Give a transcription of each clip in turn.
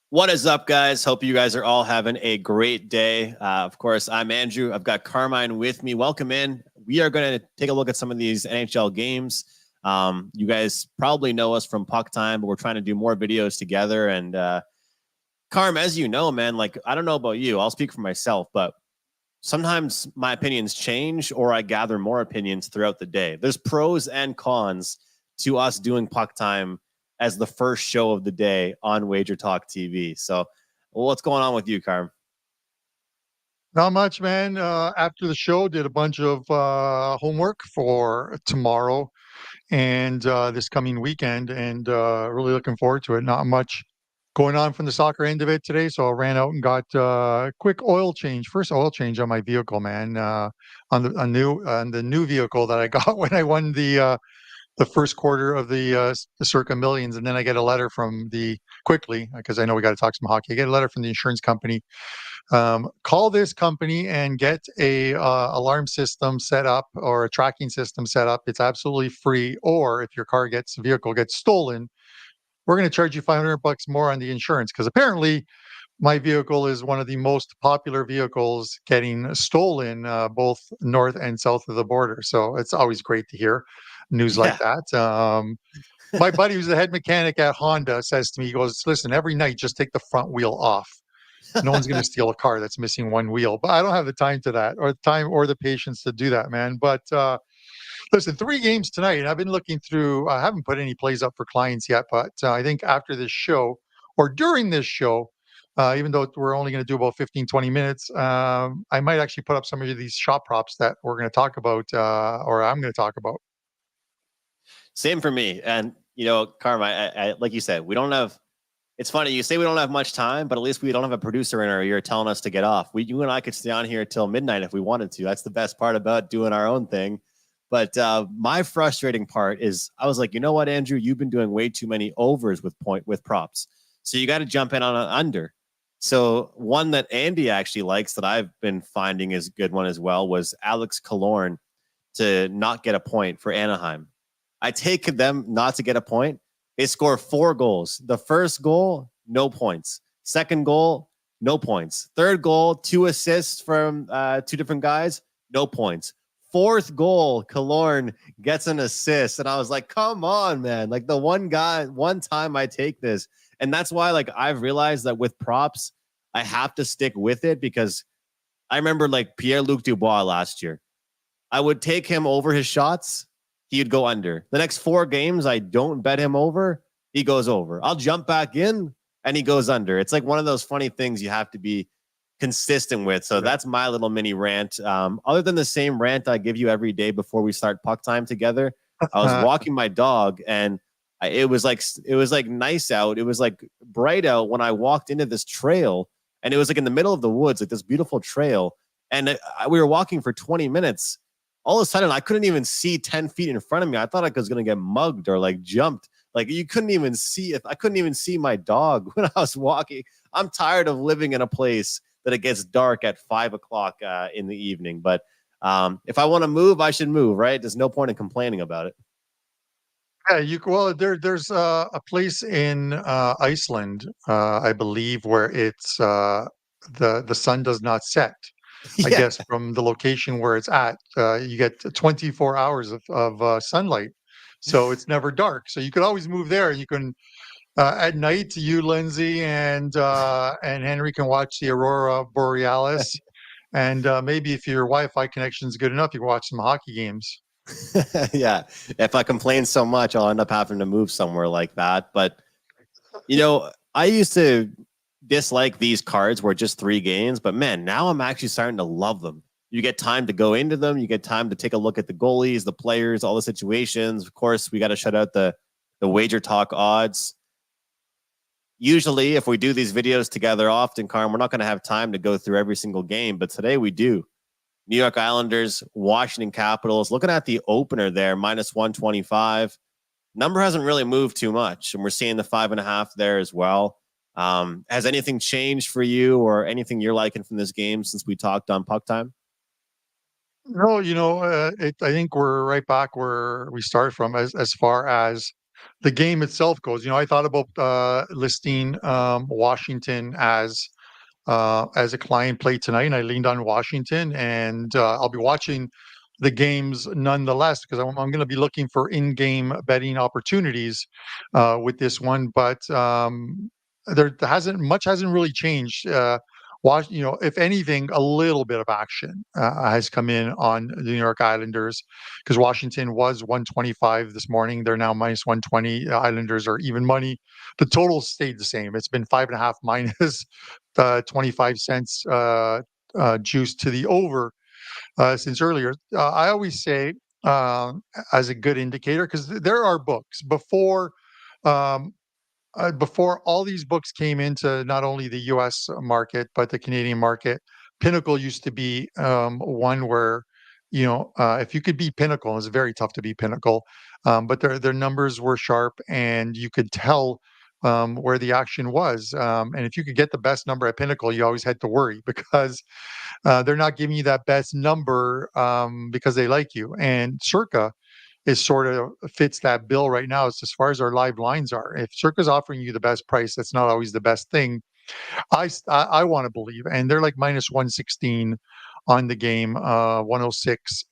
What is up, guys? Hope you guys are all having a great day. Of course, I'm Andrew. I've got Carmine with me. Welcome in. We are going to take a look at some of these NHL games. You guys probably know us from PuckeTime, but we're trying to do more videos together. And Carm, as you know, man, like, I don't know about you. I'll speak for myself, but sometimes my opinions change or I gather more opinions throughout the day. There's pros and cons to us doing PuckeTime as the first show of the day on Wager Talk TV. So what's going on with you, Carm? Not much, man. After the show, did a bunch of homework for tomorrow and this coming weekend, and really looking forward to it. Not much going on from the soccer end of it today, so I ran out and got a quick oil change, first oil change on my vehicle, man. On the new vehicle that I got when I won the first quarter of the Circa Millions, and then I get a letter from the quickly because I know we got to talk some hockey. I get a letter from the insurance company. Call this company and get a alarm system set up or a tracking system set up. It's absolutely free. Or if your vehicle gets stolen, we're going to charge you $500 more on the insurance because apparently my vehicle is one of the most popular vehicles getting stolen both north and south of the border. So it's always great to hear news like Yeah. that. My buddy who's the head mechanic at Honda says to me, he goes, listen, every night just take the front wheel off. No one's going to steal a car that's missing one wheel. But I don't have the time to that, or the time or the patience to do that, man. But listen, 3 games tonight. I've been looking through. I haven't put any plays up for clients yet, but I think after this show or during this show, even though we're only going to do about 15, 20 minutes, I might actually put up some of these shot props that we're going to talk about, or I'm going to talk about. Same for me. And, Carm, I like you said, we don't have, it's funny. You say we don't have much time, but at least we don't have a producer in our ear telling us to get off. You and I could stay on here till midnight if we wanted to. That's the best part about doing our own thing. But my frustrating part is I was like, you know what, Andrew, you've been doing way too many overs with props. So you got to jump in on an under. So one that Andy actually likes that I've been finding is a good one as well was Alex Killorn to not get a point for Anaheim. I take them not to get a point. They score 4 goals. The first goal, no points. Second goal, no points. Third goal, 2 assists from 2 different guys, no points. Fourth goal, Killorn gets an assist. And I was like, come on, man. Like the one time I take this. And that's why, like, I've realized that with props, I have to stick with it because I remember like Pierre-Luc Dubois last year. I would take him over his shots. He'd go under. The next 4 games, I don't bet him over. He goes over. I'll jump back in and he goes under. It's like one of those funny things you have to be consistent with. So that's my little mini rant. Other than the same rant I give you every day before we start PuckeTime together, I was walking my dog and it was like nice out. It was like bright out when I walked into this trail, and it was like in the middle of the woods, like this beautiful trail. And we were walking for 20 minutes. All of a sudden, I couldn't even see 10 feet in front of me. I thought I was going to get mugged or like jumped. Like you couldn't even see it. I couldn't even see my dog when I was walking. I'm tired of living in a place that it gets dark at 5 o'clock in the evening. But if I want to move, I should move, right? There's no point in complaining about it. Yeah, there's a place in Iceland, I believe, where it's the sun does not set. I Yeah. guess from the location where it's at, you get 24 hours of sunlight, so it's never dark. So you could always move there. You can at night, you, Lindsay, and Henry can watch the aurora borealis, and maybe if your Wi-Fi connection is good enough, you can watch some hockey games. Yeah. If I complain so much, I'll end up having to move somewhere like that. But, I used to dislike these cards where just 3 games, but man, now I'm actually starting to love them. You get time to go into them. You get time to take a look at the goalies, the players, all the situations. Of course, we got to shut out the Wager Talk odds. Usually, if we do these videos together often, Carm, we're not going to have time to go through every single game, but today we do. New York Islanders, Washington Capitals. Looking at the opener there, minus 125. Number hasn't really moved too much, and we're seeing the 5.5 there as well. Has anything changed for you or anything you're liking from this game since we talked on PuckeTime? No, I think we're right back where we started from as far as the game itself goes. I thought about listing Washington as a client play tonight, and I leaned on Washington, and I'll be watching the games nonetheless because I'm going to be looking for in-game betting opportunities with this one. But there hasn't really changed. If anything, a little bit of action has come in on the New York Islanders because Washington was 125 this morning. They're now minus 120. Islanders are even money. The total stayed the same. It's been 5.5 minus 25 cents juice to the over since earlier. I always say, as a good indicator, because there are books um, before all these books came into not only the U.S. market but the Canadian market. Pinnacle used to be one where if you could beat Pinnacle, it's very tough to beat Pinnacle, but their numbers were sharp and you could tell where the action was. And if you could get the best number at Pinnacle, you always had to worry because they're not giving you that best number because they like you. And Circa is sort of fits that bill right now as far as our live lines are. If Circa's offering you the best price, that's not always the best thing. I want to believe, and they're like minus 116 on the game, 106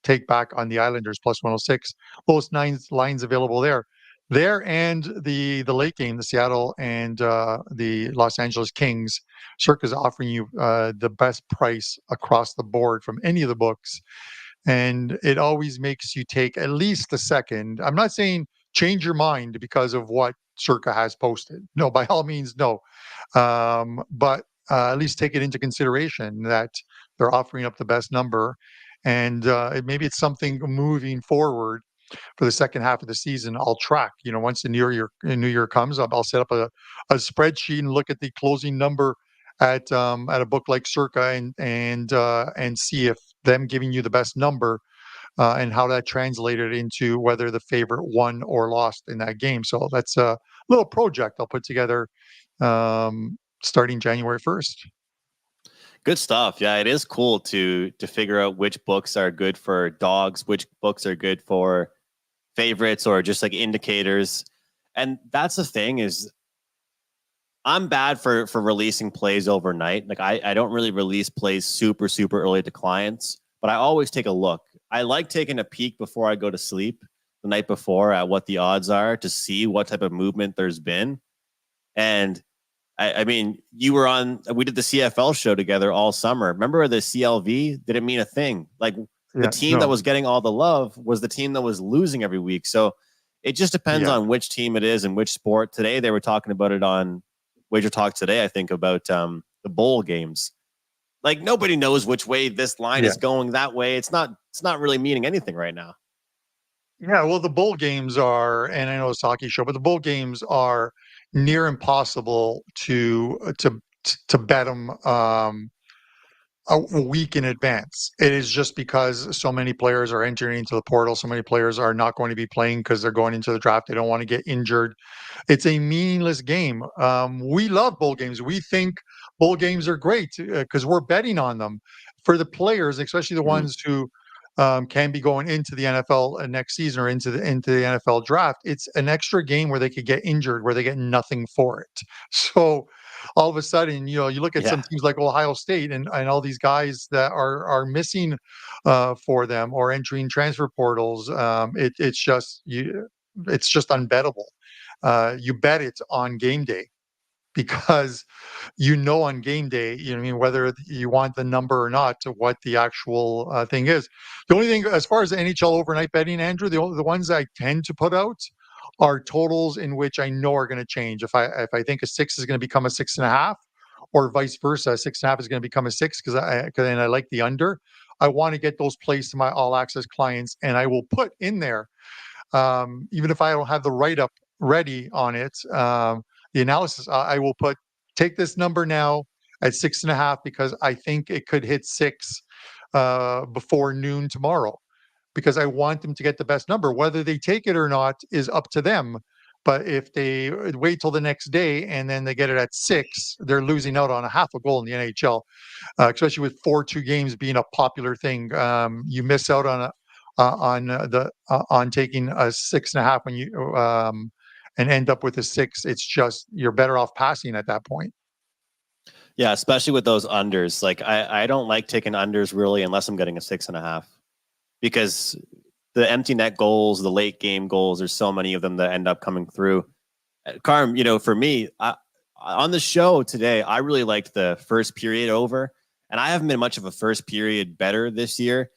take back on the Islanders plus 106. Lowest nine lines available there. There and the late game, the Seattle and the Los Angeles Kings. Circa's offering you the best price across the board from any of the books, and it always makes you take at least a second. I'm not saying change your mind because of what Circa has posted. No, by all means, no. But at least take it into consideration that they're offering up the best number, and maybe it's something moving forward for the second half of the season. I'll track. Once the New Year comes, I'll set up a spreadsheet and look at the closing number at a book like Circa and see if them giving you the best number and how that translated into whether the favorite won or lost in that game. So that's a little project I'll put together starting January 1st. Good stuff. Yeah, it is cool to figure out which books are good for dogs, which books are good for favorites, or just like indicators. And that's the thing is, I'm bad for releasing plays overnight. Like I don't really release plays super early to clients, but I always take a look. I like taking a peek before I go to sleep the night before at what the odds are to see what type of movement there's been. And I mean, we did the CFL show together all summer. Remember the CLV didn't mean a thing. Like the team that was getting all the love was the team that was losing every week. So it just depends on which team it is and which sport. Today, they were talking about it on Wager Talk today, I think, about the bowl games. Like nobody knows which way this line is going that way. It's not really meaning anything right now. Yeah, well, the bowl games are, and I know it's a hockey show, but the bowl games are near impossible to bet them a week in advance. It is just because so many players are entering into the portal. So many players are not going to be playing because they're going into the draft. They don't want to get injured. It's a meaningless game. We love bowl games. We think bowl games are great because we're betting on them. For the players, especially the ones who can be going into the NFL next season or into the NFL draft, it's an extra game where they could get injured, where they get nothing for it. So all of a sudden, you look at some teams like Ohio State and all these guys that are missing for them or entering transfer portals. It's just unbettable. You bet it on game day because on game day, whether you want the number or not to what the actual thing is. The only thing, as far as the NHL overnight betting, Andrew, the ones I tend to put out are totals in which I know are going to change. If I think a 6 is going to become a 6.5, or vice versa, a 6.5 is going to become a 6 because I like the under. I want to get those plays to my all access clients, and I will put in there, even if I don't have the write up ready on it, the analysis, I will take this number now at 6.5 because I think it could hit 6 before noon tomorrow, because I want them to get the best number. Whether they take it or not is up to them. But if they wait till the next day and then they get it at 6, they're losing out on a half a goal in the NHL, especially with 4-2 games being a popular thing. You miss out on taking a 6.5 when you and end up with a 6. It's just you're better off passing at that point. Yeah, especially with those unders. Like I don't like taking unders really unless I'm getting a 6.5 because the empty net goals, the late game goals, there's so many of them that end up coming through. Carm, for me, on the show today, I really liked the first period over, and I haven't been much of a first period better this year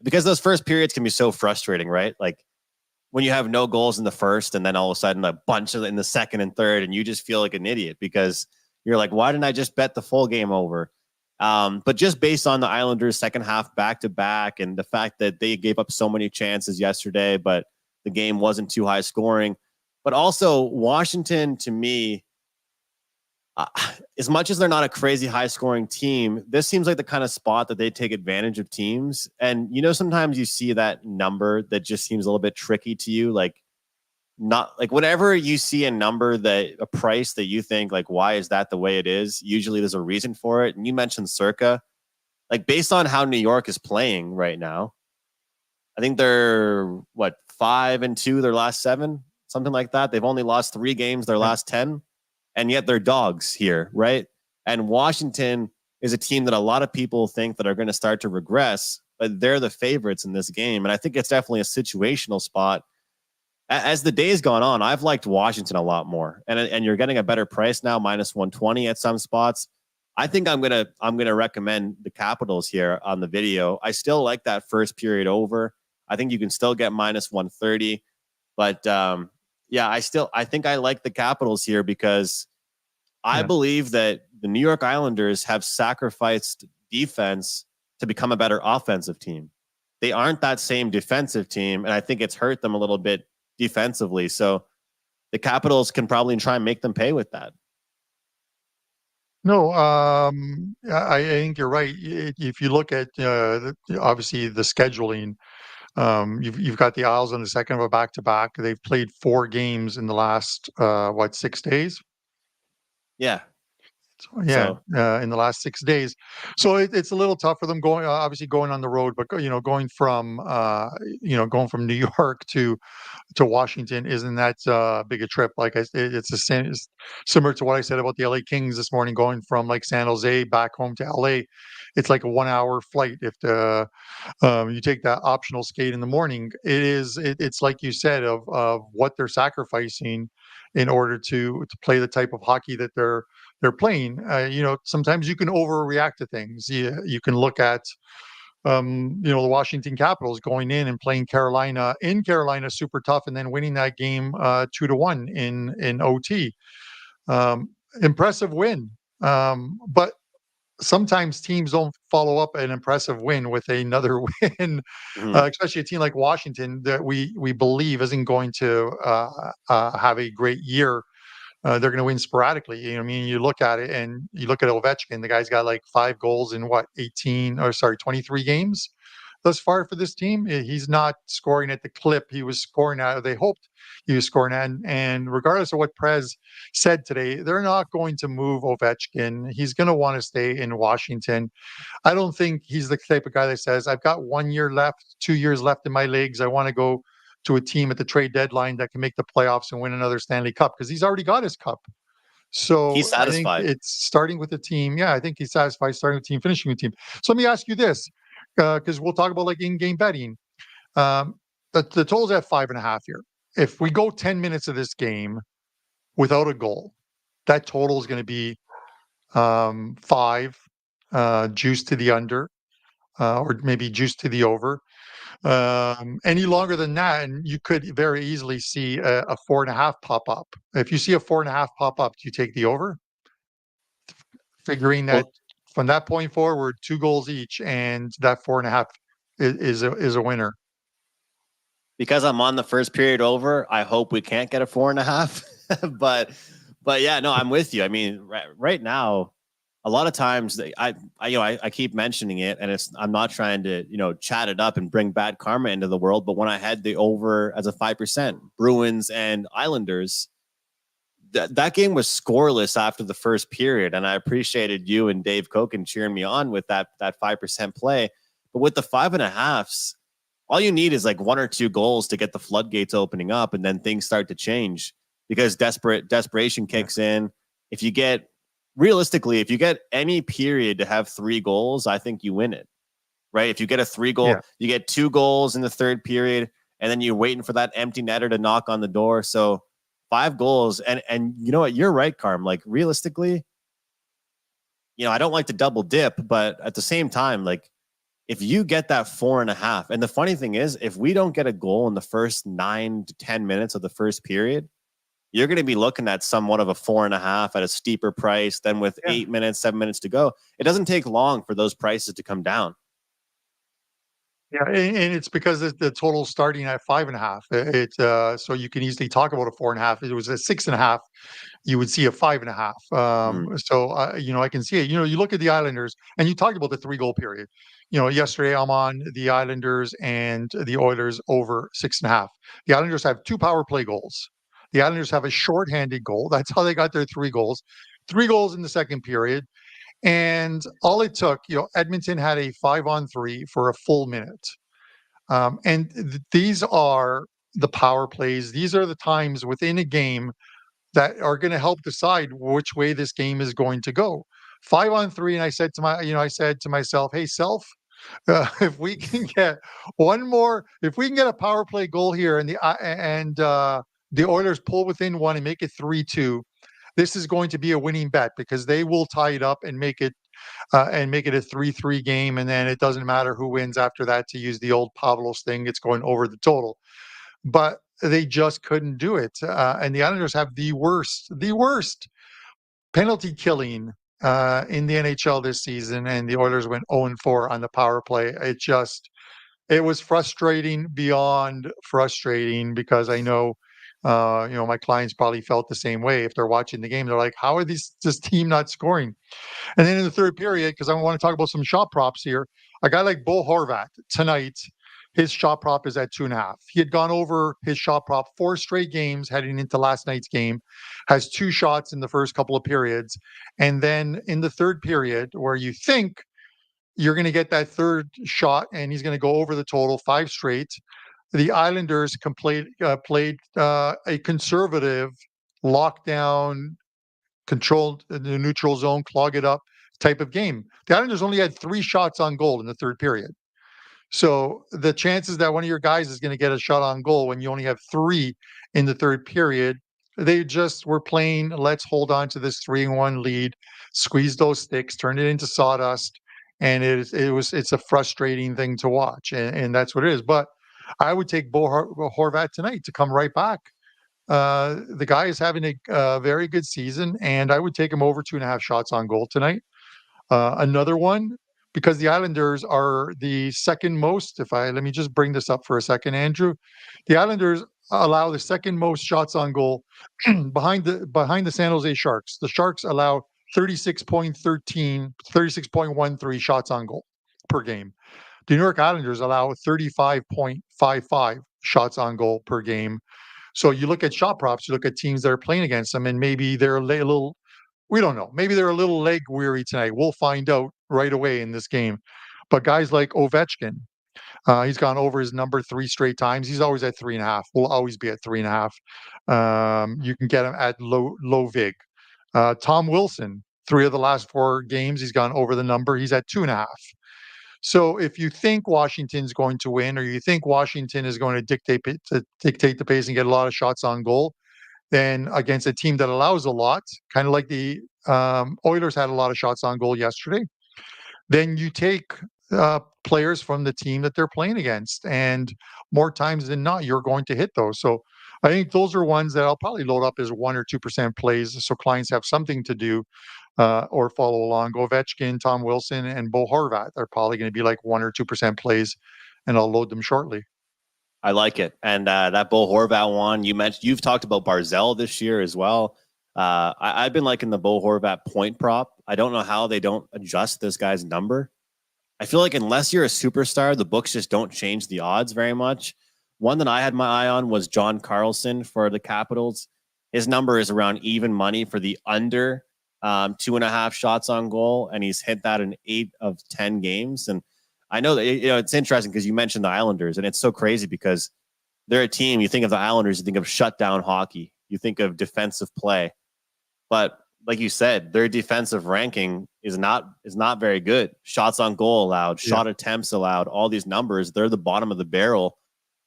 because those first periods can be so frustrating, right? Like when you have no goals in the first and then all of a sudden a bunch of in the second and third, and you just feel like an idiot because you're like, why didn't I just bet the full game over? But just based on the Islanders' second half back to back and the fact that they gave up so many chances yesterday, but the game wasn't too high scoring. But also Washington, to me, as much as they're not a crazy high scoring team, this seems like the kind of spot that they take advantage of teams. And, sometimes you see that number that just seems a little bit tricky to you. Like, not like whenever you see a price that you think like, why is that the way it is? Usually there's a reason for it. And you mentioned Circa, like based on how New York is playing right now, I think they're 5-2, their last 7, something like that. They've only lost 3 games, their last 10. And yet they're dogs here, right? And Washington is a team that a lot of people think that are going to start to regress, but they're the favorites in this game. And I think it's definitely a situational spot. As the days gone on, I've liked Washington a lot more. And you're getting a better price now, minus 120 at some spots. I think I'm gonna recommend the Capitals here on the video. I still like that first period over. I think you can still get minus 130, but yeah, I think I like the Capitals here because I believe that the New York Islanders have sacrificed defense to become a better offensive team. They aren't that same defensive team, and I think it's hurt them a little bit defensively. So the Capitals can probably try and make them pay with that. No, I think you're right. If you look at obviously the scheduling, you've got the Isles on the second of a back-to-back. They've played 4 games in the last 6 days. Yeah. Yeah, in the last 6 days. So it's a little tough for them going, obviously going on the road, but going from New York to Washington isn't that big a trip. Like it's the same, it's similar to what I said about the LA Kings this morning, going from like San Jose back home to LA. It's like a 1-hour flight if you take that optional skate in the morning. It's like you said of what they're sacrificing in order to play the type of hockey that they're playing. Sometimes you can overreact to things. You can look at the Washington Capitals going in and playing Carolina in Carolina super tough and then winning that game 2-1 in OT. Impressive win. But sometimes teams don't follow up an impressive win with another win, especially a team like Washington that we believe isn't going to have a great year. They're going to win sporadically. I mean, you look at it and you look at Ovechkin, the guy's got like 5 goals in 23 games thus far for this team. He's not scoring at the clip he was scoring at, or they hoped he was scoring at. And regardless of what Prez said today, they're not going to move Ovechkin. He's going to want to stay in Washington. I don't think he's the type of guy that says, I've got 1 year left, 2 years left in my legs. I want to go to a team at the trade deadline that can make the playoffs and win another Stanley Cup, because he's already got his cup. So he's I think satisfied. it's starting with the team. Yeah, I think he's satisfied starting with the team, finishing with the team. So let me ask you this, because we'll talk about like in-game betting. The total's at 5.5 here. If we go 10 minutes of this game without a goal, that total is going to be 5, juice to the under, or maybe juice to the over. Any longer than that, and you could very easily see a 4.5 pop up. If you see a 4.5 pop up, do you take the over? Figuring that Well, from that point forward, 2 goals each, and that 4.5 is a winner. because I'm on the first period over, I hope we can't get a 4.5. but yeah, no, I'm with you. I mean, right now, a lot of times I keep mentioning it, and I'm not trying to chat it up and bring bad karma into the world. But when I had the over as a 5%, Bruins and Islanders, that game was scoreless after the first period, and I appreciated you and Dave Koken cheering me on with that 5% play. But with the 5.5s, all you need is like 1 or 2 goals to get the floodgates opening up, and then things start to change because desperation kicks in. If you get any period to have 3 goals, I think you win it, right? If you get a 3-goal, you get 2 goals in the third period, and then you're waiting for that empty netter to knock on the door. So 5 goals, and you know what? You're right, Carm. Like realistically, I don't like to double dip, but at the same time, like if you get that 4.5, and the funny thing is, if we don't get a goal in the first 9 to 10 minutes of the first period, you're going to be looking at somewhat of a 4.5 at a steeper price. Then with 8 minutes, 7 minutes to go, it doesn't take long for those prices to come down. Yeah, and it's because the total starting at 5.5. So you can easily talk about a 4.5. If it was a 6.5, you would see a 5.5. So I can see it. You look at the Islanders, and you talked about the 3-goal period. Yesterday I'm on the Islanders and the Oilers over 6.5. The Islanders have 2 power play goals. The Islanders have a shorthanded goal. That's how they got their 3 goals. 3 goals in the second period. And all it took, Edmonton had a 5-on-3 for a full minute. These are the power plays. These are the times within a game that are going to help decide which way this game is going to go. 5-on-3, and I said to myself, "Hey, self, if we can get one more, if we can get a power play goal here, and the Oilers pull within 1 and make it 3-2, this is going to be a winning bet because they will tie it up and make it a 3-3 game, and then it doesn't matter who wins after that. To use the old Pavlos thing, it's going over the total." But they just couldn't do it, and the Islanders have the worst penalty killing in the NHL this season, and the Oilers went 0-4 on the power play. It was frustrating beyond frustrating because I know, my clients probably felt the same way. If they're watching the game, they're like, "How are this team not scoring?" And then in the third period, because I want to talk about some shot props here, a guy like Bo Horvat tonight, his shot prop is at 2.5. He had gone over his shot prop 4 straight games heading into last night's game, has 2 shots in the first couple of periods. And then in the third period, where you think you're going to get that third shot and he's going to go over the total 5 straight, the Islanders played a conservative lockdown, controlled the neutral zone, clog it up type of game. The Islanders only had 3 shots on goal in the third period. So the chances that one of your guys is going to get a shot on goal when you only have 3 in the third period, they just were playing, let's hold on to this 3-1 lead, squeeze those sticks, turn it into sawdust. And it's a frustrating thing to watch. And that's what it is. But I would take Bo Horvat tonight to come right back. The guy is having a very good season, and I would take him over 2.5 shots on goal tonight. Another one, because the Islanders are the second most. Let me just bring this up for a second, Andrew. The Islanders allow the second most shots on goal behind the San Jose Sharks. The Sharks allow 36.13 shots on goal per game. The New York Islanders allow 35.55 shots on goal per game. So you look at shot props, you look at teams that are playing against them, and maybe they're a little, we don't know, maybe they're a little leg weary tonight. We'll find out right away in this game. But guys like Ovechkin, he's gone over his number 3 straight times. He's always at 3.5. Will always be at 3.5. You can get him at low vig. Tom Wilson, 3 of the last 4 games, he's gone over the number. He's at 2.5. So if you think Washington's going to win, or you think Washington is going to dictate the pace and get a lot of shots on goal, then against a team that allows a lot, kind of like the Oilers had a lot of shots on goal yesterday, then you take players from the team that they're playing against, and more times than not, you're going to hit those. So I think those are ones that I'll probably load up as 1 or 2% plays, so clients have something to do or follow along. Ovechkin, Tom Wilson, and Bo Horvat are probably going to be like 1 or 2% plays, and I'll load them shortly. I like it. And that Bo Horvat one, you've talked about Barzell this year as well. I've been liking the Bo Horvat point prop. I don't know how they don't adjust this guy's number. I feel like unless you're a superstar, the books just don't change the odds very much. One that I had my eye on was John Carlson for the Capitals. His number is around even money for the under 2.5 shots on goal, and he's hit that in 8 of 10 games. And I know that, it's interesting because you mentioned the Islanders, and it's so crazy because they're a team. You think of the Islanders, you think of shutdown hockey, you think of defensive play, but like you said, their defensive ranking is not very good. Shots on goal allowed, shot attempts allowed, all these numbers, they're the bottom of the barrel.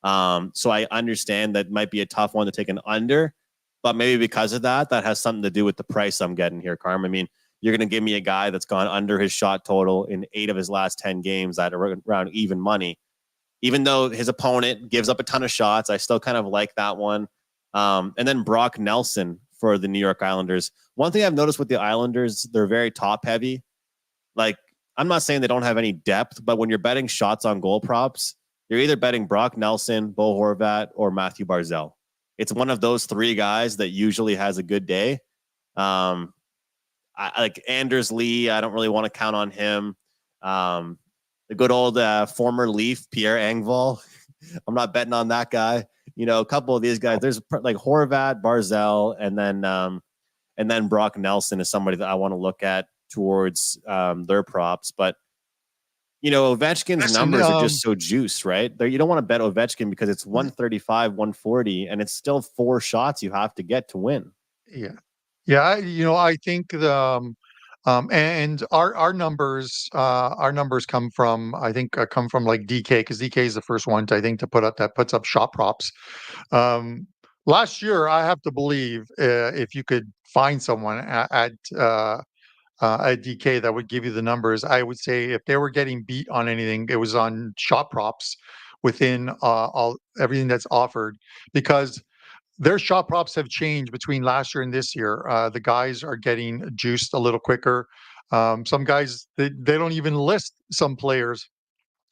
So I understand that might be a tough one to take an under, but maybe because of that has something to do with the price I'm getting here, Carm. I mean, you're going to give me a guy that's gone under his shot total in 8 of his last 10 games at around even money. Even though his opponent gives up a ton of shots, I still kind of like that one. And then Brock Nelson for the New York Islanders. One thing I've noticed with the Islanders, they're very top heavy. Like, I'm not saying they don't have any depth, but when you're betting shots on goal props, you're either betting Brock Nelson, Bo Horvat, or Matthew Barzal. It's one of those 3 guys that usually has a good day. I like Anders Lee. I don't really want to count on him. The good old former Leaf, Pierre Engvall. I'm not betting on that guy. A couple of these guys. There's like Horvat, Barzal, and then Brock Nelson is somebody that I want to look at towards their props. But Ovechkin's numbers are just so juiced, right? You don't want to bet Ovechkin because it's 135, 140, and it's still 4 shots you have to get to win. Yeah. Yeah. I think and our numbers come from, like DK, because DK is the first one to put up that puts up shot props. Last year, I have to believe, if you could find someone at DK that would give you the numbers, I would say if they were getting beat on anything, it was on shot props within everything that's offered, because their shot props have changed between last year and this year. The guys are getting juiced a little quicker. Some guys, they don't even list some players,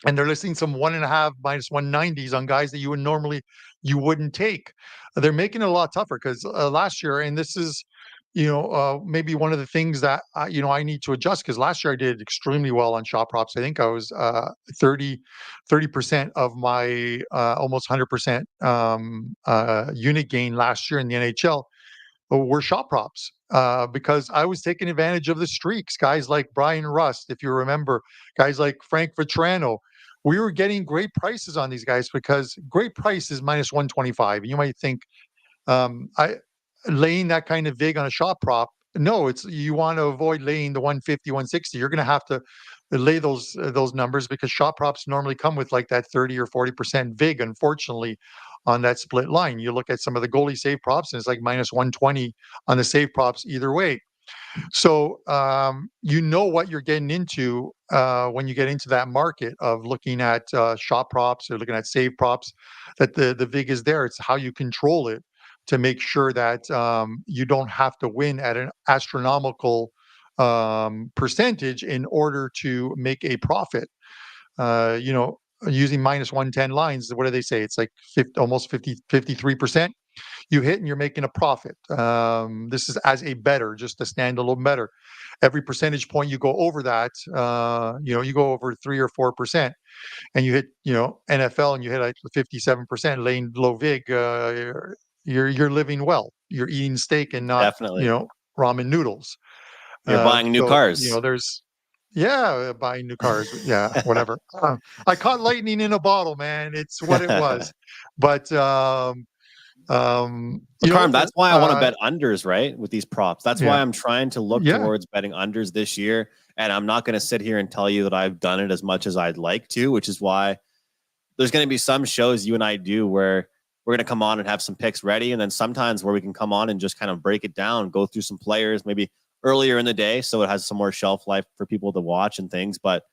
and they're listing some 1.5 minus 190s on guys that you wouldn't take. They're making it a lot tougher because last year, and this is, maybe one of the things that I need to adjust, because last year I did extremely well on shot props. I think I was 30% of my almost 100% unit gain last year in the NHL were shot props, because I was taking advantage of the streaks. Guys like Brian Rust, if you remember, guys like Frank Vetrano. We were getting great prices on these guys because great price is minus 125. And you might think, I laying that kind of vig on a shot prop. No, you want to avoid laying the 150, 160. You're going to have to lay those numbers, because shot props normally come with like that 30 or 40% vig, unfortunately, on that split line. You look at some of the goalie save props, and it's like minus 120 on the save props either way. So what you're getting into when you get into that market of looking at shot props or looking at save props, that the vig is there. It's how you control it to make sure that you don't have to win at an astronomical percentage in order to make a profit. Using minus 110 lines, what do they say? It's like almost 53%. You hit and you're making a profit. This is as a bettor, just a standalone bettor. Every percentage point you go over that, you go over 3 or 4%, and you hit, NFL, and you hit like 57% lane low vig. You're living well. You're eating steak and not, Definitely. ramen noodles. You're buying new cars. There's. Yeah, buying new cars. Yeah, whatever. I caught lightning in a bottle, man. It's what it was. But Carm, that's why I want to bet unders, right? With these props. That's why I'm trying to look towards betting unders this year. And I'm not going to sit here and tell you that I've done it as much as I'd like to, which is why there's going to be some shows you and I do where we're going to come on and have some picks ready. And then sometimes where we can come on and just kind of break it down, go through some players, maybe earlier in the day, so it has some more shelf life for people to watch and things. But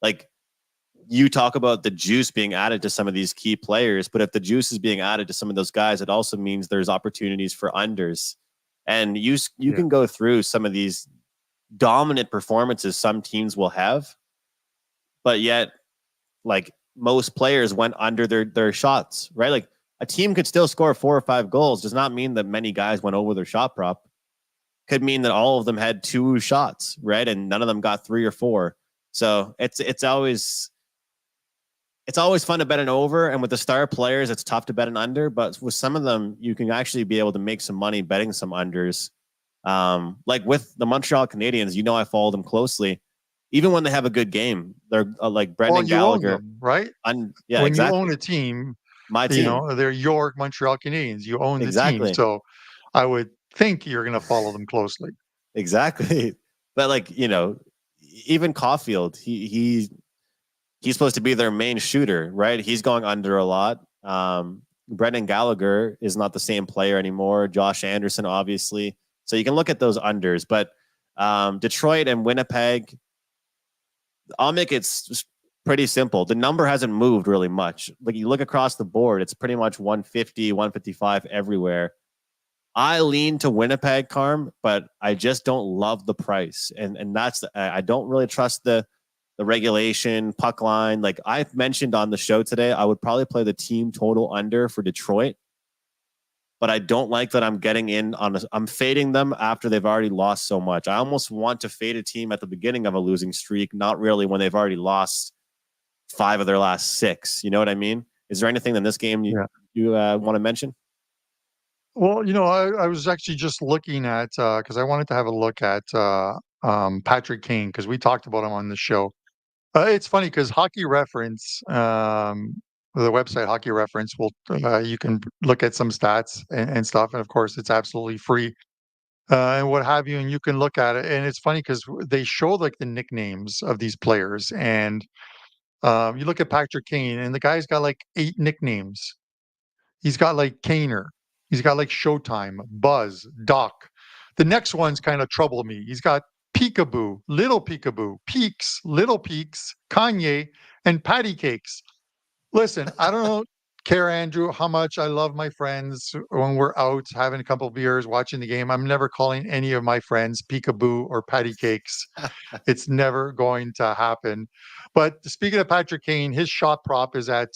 like, you talk about the juice being added to some of these key players, but if the juice is being added to some of those guys, it also means there's opportunities for unders. And you can go through some of these dominant performances some teams will have, but yet, like, most players went under their shots, right? Like, a team could still score 4 or 5 goals. Does not mean that many guys went over their shot prop. Could mean that all of them had 2 shots, right? And none of them got 3 or 4. So it's always fun to bet an over. And with the star players, it's tough to bet an under. But with some of them, you can actually be able to make some money betting some unders. Like with the Montreal Canadiens, I follow them closely. even when they have a good game, they're like Brendan Well, you own Gallagher. them, right? Yeah, When you own exactly. a team, My team. they're York Montreal Canadiens. You own the team, Exactly. so I would think you're going to follow them closely. Exactly. But like, even Caulfield, he's supposed to be their main shooter, right? He's going under a lot. Brendan Gallagher is not the same player anymore. Josh Anderson, obviously. So you can look at those unders, but Detroit and Winnipeg, I'll make it pretty simple. The number hasn't moved really much. Like you look across the board, it's pretty much 150, 155 everywhere. I lean to Winnipeg, Carm, but I just don't love the price, and that's I don't really trust the regulation puck line. Like I've mentioned on the show today, I would probably play the team total under for Detroit, but I don't like that I'm getting in on. I'm fading them after they've already lost so much. I almost want to fade a team at the beginning of a losing streak, not really when they've already lost 5 of their last 6. You know what I mean? Is there anything in this game you want to mention? Well, I was actually just looking at because I wanted to have a look at Patrick Kane because we talked about him on the show. It's funny because Hockey Reference, the website Hockey Reference, will you can look at some stats and stuff, and of course it's absolutely free and what have you, and you can look at it. And it's funny because they show like the nicknames of these players, and you look at Patrick Kane, and the guy's got like 8 nicknames. He's got like Kaner. He's got like Showtime, Buzz, Doc. The next one's kind of trouble me. He's got Peekaboo, Peaks, Little Peaks, Kanye, and Patty Cakes. Listen, I don't care, Andrew, how much I love my friends when we're out having a couple of beers, watching the game. I'm never calling any of my friends Peekaboo or Patty Cakes. It's never going to happen. But speaking of Patrick Kane, his shot prop is at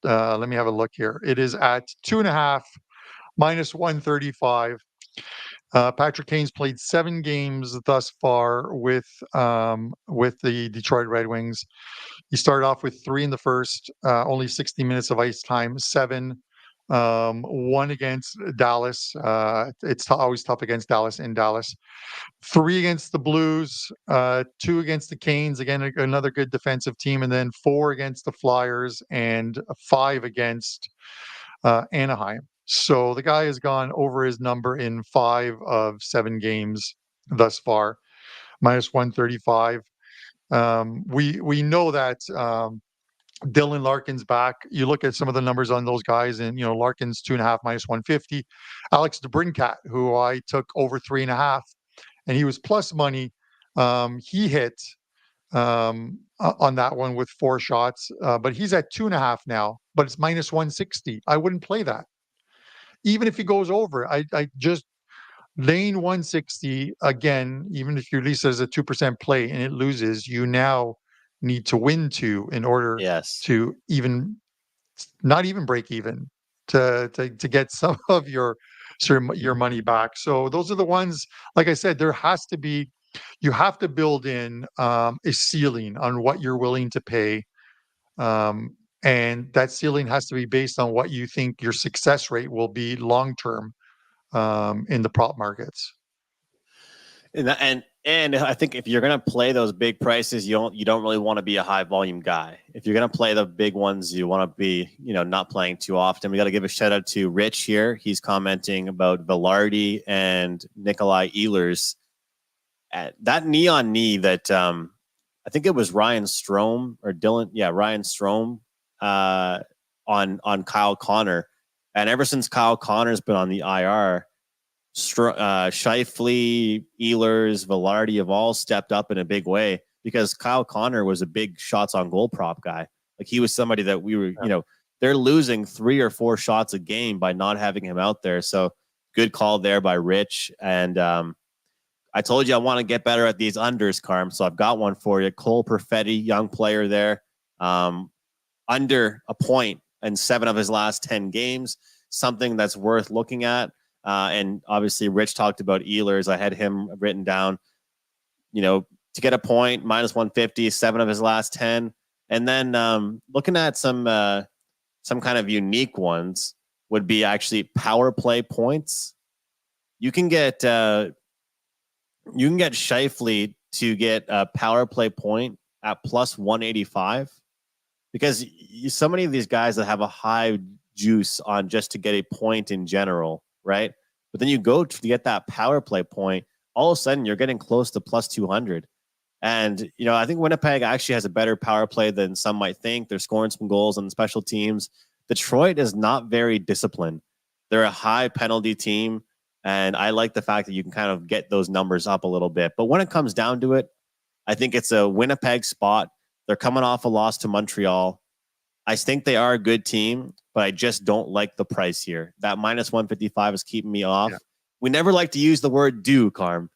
let me have a look here. It is at 2.5 minus 135. Patrick Kane's played 7 games thus far with the Detroit Red Wings. He started off with 3 in the first, only 60 minutes of ice time, 7, 1 against Dallas. It's always tough against Dallas in Dallas. 3 against the Blues, 2 against the Canes, again another good defensive team, and then 4 against the Flyers and 5 against Anaheim. So the guy has gone over his number in 5 of 7 games thus far, minus 135. We know that Dylan Larkin's back. You look at some of the numbers on those guys, and Larkin's 2.5 minus 150. Alex DeBrincat, who I took over 3.5, and he was plus money. He hit on that one with 4 shots, but he's at 2.5 now, but it's minus 160. I wouldn't play that. Even if he goes over, I just lane 160 again, even if you release it as a 2% play and it loses, you now need to win 2 in order to even not even break even to get some of your money back. So those are the ones, like I said, you have to build in a ceiling on what you're willing to pay. And that ceiling has to be based on what you think your success rate will be long term in the prop markets. And I think if you're gonna play those big prices, you don't really want to be a high volume guy. If you're gonna play the big ones, you want to be not playing too often. We got to give a shout out to Rich here. He's commenting about Velarde and Nikolai Ehlers. That knee on knee that I think it was Ryan Strome or Dylan. Yeah, Ryan Strome on Kyle Connor. And ever since Kyle Connor's been on the IR, Scheifele, Ehlers, Velarde have all stepped up in a big way because Kyle Connor was a big shots on goal prop guy. Like he was somebody that we were, they're losing 3 or 4 shots a game by not having him out there. So good call there by Rich. And I told you I want to get better at these unders, Carm. So I've got one for you. Cole Perfetti, young player there, under a point in 7 of his last 10 games, something that's worth looking at. And obviously, Rich talked about Ehlers. I had him written down, to get a point, minus 150, 7 of his last 10. And then looking at some kind of unique ones would be actually power play points. You can get Scheifele to get a power play point at plus 185, because so many of these guys that have a high juice on just to get a point in general, right? But then you go to get that power play point, all of a sudden you're getting close to plus 200. And, I think Winnipeg actually has a better power play than some might think. They're scoring some goals on the special teams. Detroit is not very disciplined. They're a high penalty team. And I like the fact that you can kind of get those numbers up a little bit. But when it comes down to it, I think it's a Winnipeg spot. They're coming off a loss to Montreal. I think they are a good team, but I just don't like the price here. That minus 155 is keeping me off. Yeah. We never like to use the word do, Carm,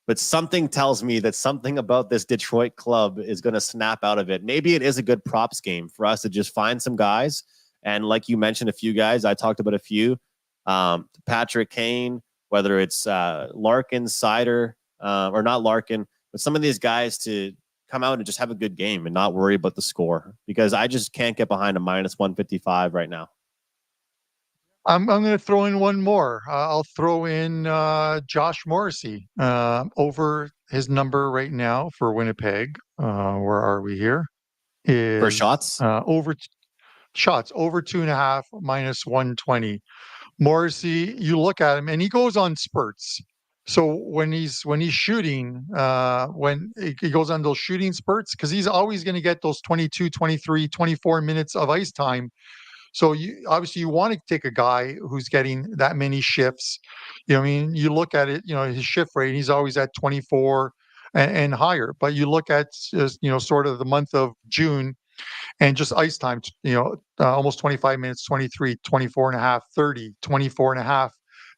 but something tells me that something about this Detroit club is going to snap out of it. Maybe it is a good props game for us to just find some guys. And like you mentioned, a few guys, I talked about a few, Patrick Kane, whether it's Larkin, Sider, or not Larkin, but some of these guys to come out and just have a good game and not worry about the score, because I just can't get behind a minus 155 right now. I'm going to throw in one more. I'll throw in Josh Morrissey over his number right now for Winnipeg. Where are we here? For shots? Shots over 2.5 minus 120. Morrissey, you look at him and he goes on spurts. So when he's shooting, when he goes on those shooting spurts, because he's always going to get those 22, 23, 24 minutes of ice time. So obviously you want to take a guy who's getting that many shifts. You look at it, his shift rate, he's always at 24 and higher. But you look at, sort of the month of June, and just ice time, almost 25 minutes, 23, 24 and a half, 30, 24 and a half,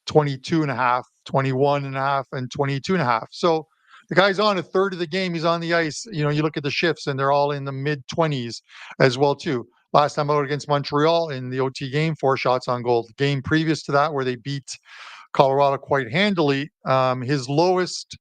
22 and a half, 21 and a half, and 22 and a half. So the guy's on a third of the game. He's on the ice. You look at the shifts and they're all in the mid 20s as well, too. Last time out against Montreal in the OT game, 4 shots on goal. The game previous to that, where they beat Colorado quite handily, his lowest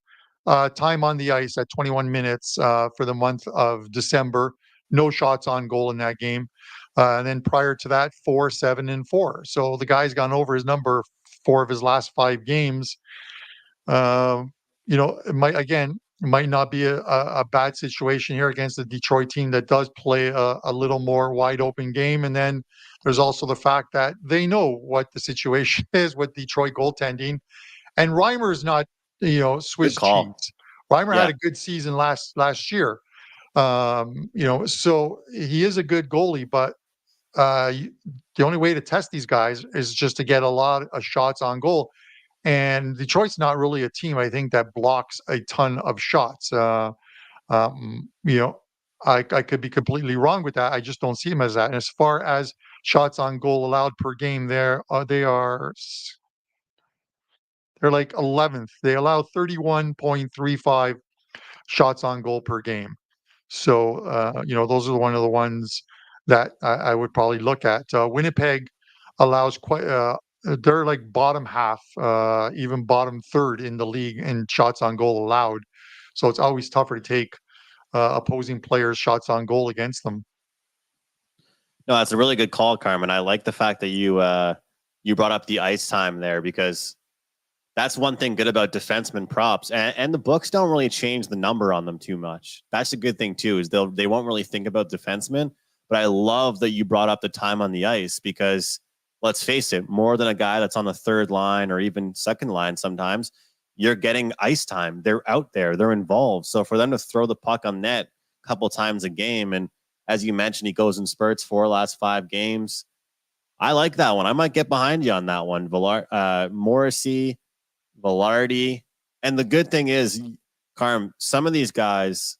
time on the ice at 21 minutes for the month of December. No shots on goal in that game. And then prior to that, 4, 7, and 4. So the guy's gone over his number 4 of his last 5 games. It might not be a bad situation here against the Detroit team that does play a little more wide open game. And then there's also the fact that they know what the situation is with Detroit goaltending. And Reimer's not, Swiss cheese. Reimer had a good season last year. So he is a good goalie, but the only way to test these guys is just to get a lot of shots on goal. And Detroit's not really a team, I think, that blocks a ton of shots. I could be completely wrong with that. I just don't see him as that. And as far as shots on goal allowed per game, they're like 11th. They allow 31.35 shots on goal per game. So, those are one of the ones that I would probably look at. Winnipeg allows they're like bottom half, even bottom third in the league in shots on goal allowed. So it's always tougher to take opposing players' shots on goal against them. No, that's a really good call, Carmen. I like the fact that you brought up the ice time there, because that's one thing good about defenseman props, and the books don't really change the number on them too much. That's a good thing too, is they won't really think about defensemen. But I love that you brought up the time on the ice, because let's face it, more than a guy that's on the third line or even second line, sometimes you're getting ice time. They're out there, they're involved. So for them to throw the puck on net a couple times a game, and as you mentioned, he goes in spurts 4 last 5 games. I like that one. I might get behind you on that one. Morrissey, Velarde. And the good thing is, Carm, some of these guys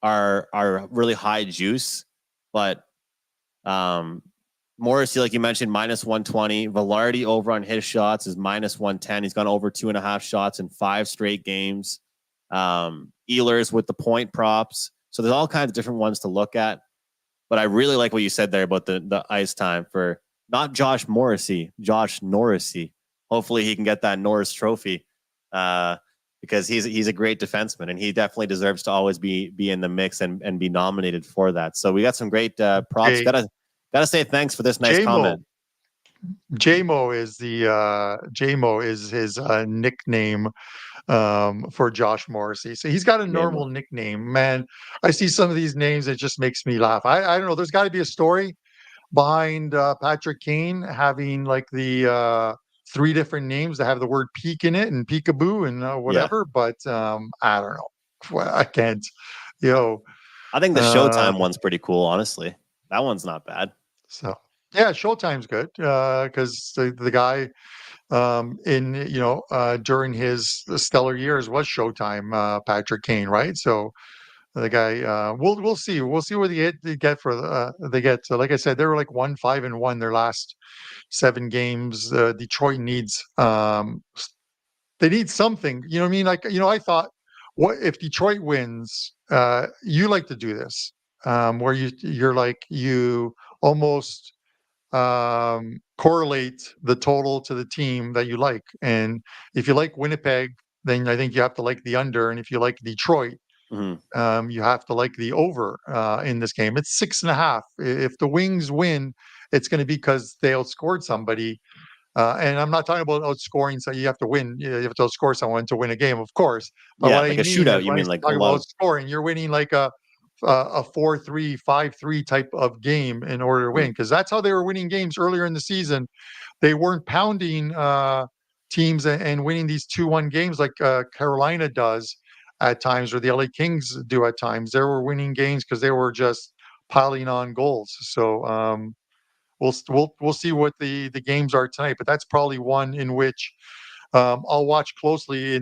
are really high juice, but Morrissey, like you mentioned, minus 120. Velarde over on his shots is minus 110. He's gone over 2.5 shots in 5 straight games. Ehlers with the point props. So there's all kinds of different ones to look at. But I really like what you said there about the ice time for not Josh Morrissey, Josh Norrisy. Hopefully he can get that Norris trophy because he's a great defenseman, and he definitely deserves to always be in the mix and be nominated for that. So we got some great props. Gotta say thanks for this nice comment. JMO is his nickname for Josh Morrissey. So he's got a normal nickname. Man, I see some of these names, it just makes me laugh. I don't know. There's got to be a story behind Patrick Kane having like the three different names that have the word peak in it and peekaboo and Yeah. whatever. But I don't know. Well, I can't. You know. I think the Uh, Showtime one's pretty cool, honestly. That one's not bad. so yeah, Showtime's good because the guy in during his stellar years was Showtime, Patrick Kane, right? So the guy, we'll see what they get for they get. So like I said, they were like 1-5-1 their last 7 games. Detroit needs they need something. You know what I mean? Like I thought, what if Detroit wins? You like to do this, where you're like you almost correlate the total to the team that you like. And if you like Winnipeg, then I think you have to like the under. And if you like Detroit, Mhm. you have to like the over in this game. It's 6.5. If the Wings win, it's going to be because they outscored somebody. And I'm not talking about outscoring, so you have to win. You have to outscore someone to win a game, of course. But Yeah, what I like a mean is shootout. You when I mean like a talk lot about of outscoring, you're winning like a 4-3, 5-3 type of game in order to win, because that's how they were winning games earlier in the season. They weren't pounding teams and winning these 2-1 games like Carolina does at times, or the LA Kings do at times. They were winning games because they were just piling on goals. So we'll see what the games are tonight, but that's probably one in which I'll watch closely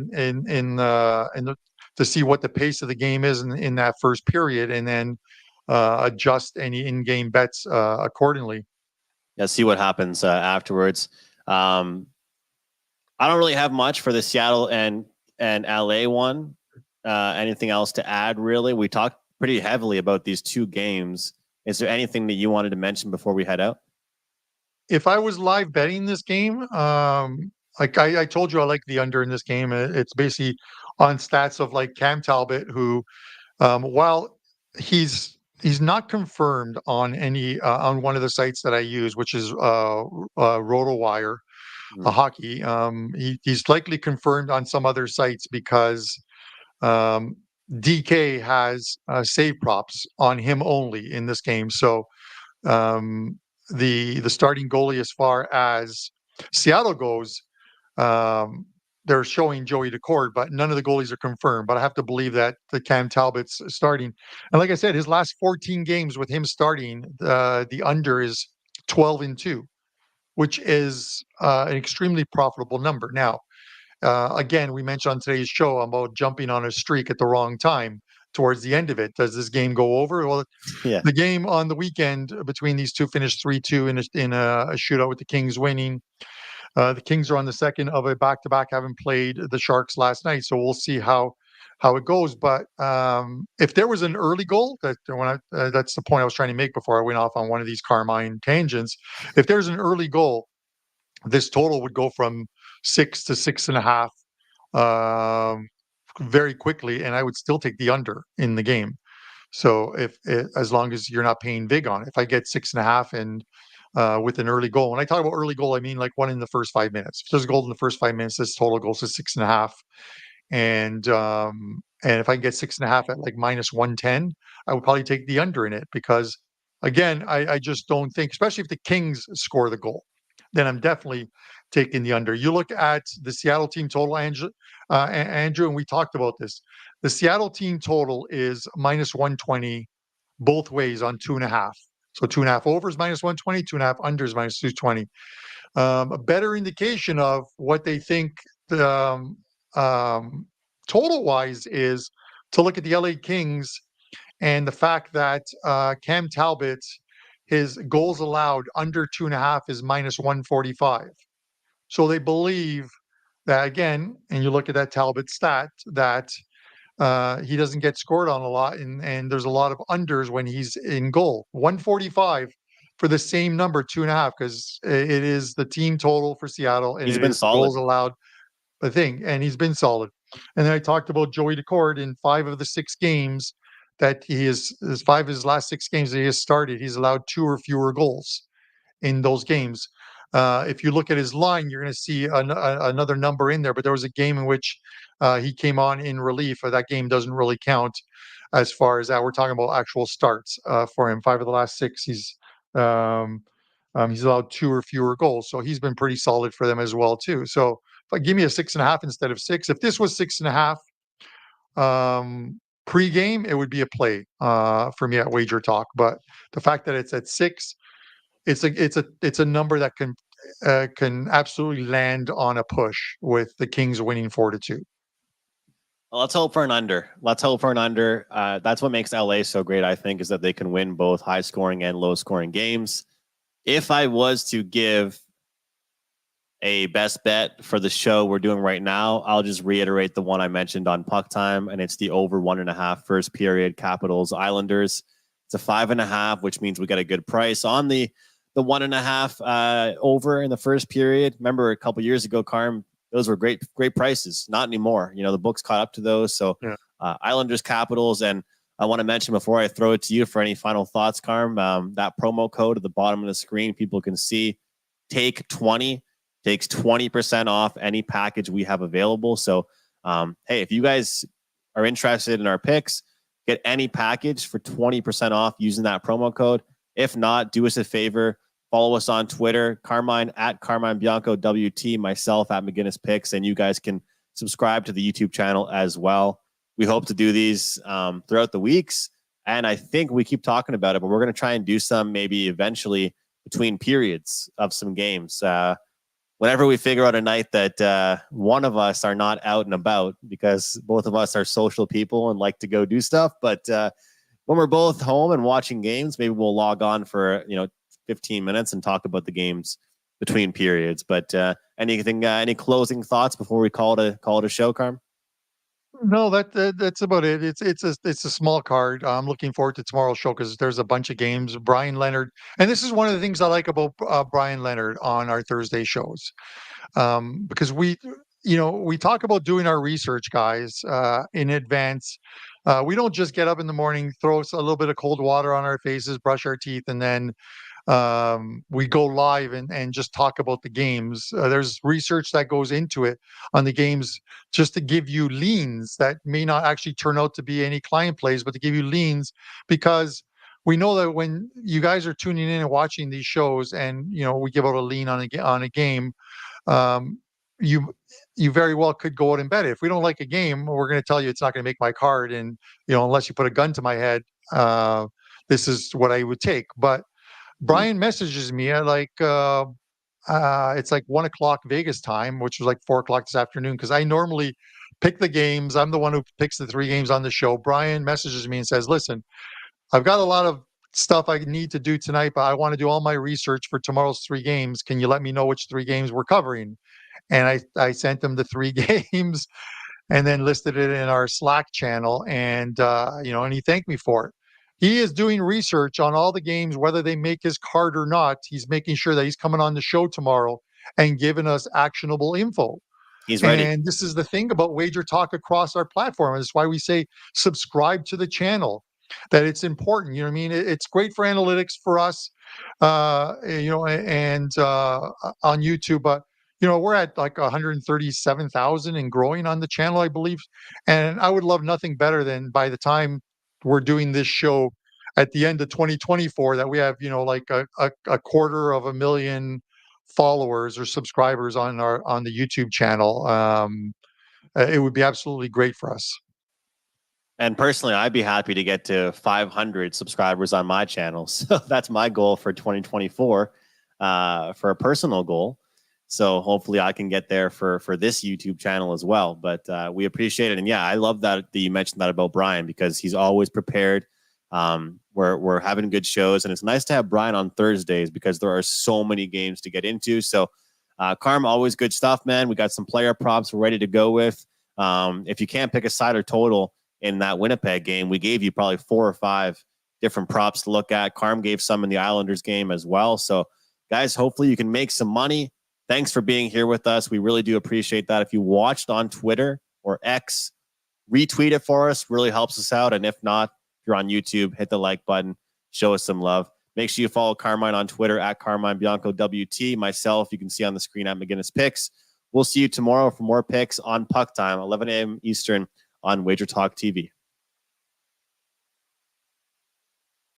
to see what the pace of the game is in that first period, and then adjust any in-game bets accordingly. yeah. See what happens afterwards. Um, I don't really have much for the Seattle and LA one. Anything else to add? Really, we talked pretty heavily about these two games. Is there anything that you wanted to mention before we head out? If I was live betting this game, like I told you, I like the under in this game. It's basically on stats of like Cam Talbot, who while he's not confirmed on any on one of the sites that I use, which is RotoWire Mm. hockey. He's likely confirmed on some other sites because um, DK has save props on him only in this game. So um, the starting goalie, as far as Seattle goes, um, they're showing Joey Decord, but none of the goalies are confirmed. But I have to believe that the Cam Talbot's starting. And like I said, his last 14 games with him starting, the under is 12-2, which is an extremely profitable number. Now, again, we mentioned on today's show about jumping on a streak at the wrong time towards the end of it. Does this game go over? Well, Yeah. the game on the weekend between these two finished 3-2 in a shootout with the Kings winning. The Kings are on the second of a back-to-back, having played the Sharks last night, so we'll see how it goes. But if there was an early goal, that's the point I was trying to make before I went off on one of these Carmine tangents. If there's an early goal, this total would go from 6 to 6.5 very quickly, and I would still take the under in the game. So as long as you're not paying big on it, if I get 6.5 and with an early goal, when I talk about early goal, I mean like one in the first 5 minutes. If there's a goal in the first 5 minutes, this total goes to 6.5. And if I can get 6.5 at like -110, I would probably take the under in it because again, I just don't think, especially if the Kings score the goal, then I'm definitely taking the under. You look at the Seattle team total, Andrew, and we talked about this. The Seattle team total is -120 both ways on 2.5. So 2.5 overs -120, 2.5 unders -220. A better indication of what they think the total wise is to look at the LA Kings and the fact that Cam Talbot, his goals allowed under 2.5 is -145. So they believe that again, and you look at that Talbot stat, that he doesn't get scored on a lot, and there's a lot of unders when he's in goal. 145 for the same number, 2.5, because it is the team total for Seattle, and He's it been is the solid. goals allowed the thing, and he's been solid. And then I talked about Joey Decord in 5 of the 6 games that he is 5 of his last 6 games that he has started. He's allowed 2 or fewer goals in those games. If you look at his line, you're going to see another number in there. But there was a game in which he came on in relief. That game doesn't really count as far as that. We're talking about actual starts for him. 5 of the last 6, he's allowed 2 or fewer goals. So he's been pretty solid for them as well, too. So give me a 6.5 instead of 6. If this was 6.5 pregame, it would be a play for me at Wager Talk. But the fact that it's at 6, it's a number that can absolutely land on a push with the Kings winning 4-2. Well, let's hope for an under. That's what makes LA so great, I think, is that they can win both high scoring and low scoring games. If I was to give a best bet for the show we're doing right now, I'll just reiterate the one I mentioned on PuckeTime, and it's the over 1.5 first period Capitals Islanders. It's a 5.5, which means we got a good price on the 1.5 over in the first period. Remember a couple years ago, Carm, those were great prices. Not anymore. The books caught up to those. So yeah. Islanders, Capitals, and I want to mention before I throw it to you for any final thoughts, Carm, that promo code at the bottom of the screen, people can see take 20 takes 20% off any package we have available. So, hey, if you guys are interested in our picks, get any package for 20% off using that promo code. If not, do us a favor. Follow us on Twitter, Carmine at Carmine Bianco WT, myself at McGinnis Picks, and you guys can subscribe to the YouTube channel as well. We hope to do these throughout the weeks, and I think we keep talking about it, but we're going to try and do some maybe eventually between periods of some games. Whenever we figure out a night that one of us are not out and about, because both of us are social people and like to go do stuff, but when we're both home and watching games, maybe we'll log on for 15 minutes and talk about the games between periods. But any closing thoughts before we call it a show, Carm? No, that's about it. It's a small card. I'm looking forward to tomorrow's show because there's a bunch of games. Brian Leonard, and this is one of the things I like about Brian Leonard on our Thursday shows, because we talk about doing our research, guys, in advance. We don't just get up in the morning, throw a little bit of cold water on our faces, brush our teeth, and then we go live and just talk about the games. There's research that goes into it on the games just to give you leans that may not actually turn out to be any client plays, but to give you leans, because we know that when you guys are tuning in and watching these shows and we give out a lean on a game, you very well could go out and bet it. If we don't like a game, we're going to tell you it's not going to make my card, and unless you put a gun to my head, this is what I would take. But Brian messages me at it's like 1:00 Vegas time, which was like 4:00 this afternoon, because I normally pick the games. I'm the one who picks the 3 games on the show. Brian messages me and says, "Listen, I've got a lot of stuff I need to do tonight, but I want to do all my research for tomorrow's 3 games. Can you let me know which 3 games we're covering?" And I sent him the 3 games and then listed it in our Slack channel, and and he thanked me for it. He is doing research on all the games, whether they make his card or not. He's making sure that he's coming on the show tomorrow and giving us actionable info. He's ready. And this is the thing about Wager Talk across our platform. That's why we say subscribe to the channel, that it's important. You know what I mean? It's great for analytics for us, and on YouTube, but we're at like 137,000 and growing on the channel, I believe. And I would love nothing better than by the time we're doing this show at the end of 2024, that we have, like a 250,000 followers or subscribers on the YouTube channel. It would be absolutely great for us. And personally, I'd be happy to get to 500 subscribers on my channel. So that's my goal for 2024, for a personal goal. So hopefully I can get there for this YouTube channel as well. But we appreciate it. And yeah, I love that you mentioned that about Brian, because he's always prepared. We're having good shows, and it's nice to have Brian on Thursdays because there are so many games to get into. So Carm, always good stuff, man. We got some player props we're ready to go with. If you can't pick a side or total in that Winnipeg game, we gave you probably 4 or 5 different props to look at. Carm gave some in the Islanders game as well. So guys, hopefully you can make some money. Thanks for being here with us. We really do appreciate that. If you watched on Twitter or X, retweet it for us. Really helps us out. And if not, if you're on YouTube, hit the like button. Show us some love. Make sure you follow Carmine on Twitter at Carmine Bianco WT. Myself, you can see on the screen at McGinnis Picks. We'll see you tomorrow for more picks on Puck Time, 11 a.m. Eastern on Wager Talk TV.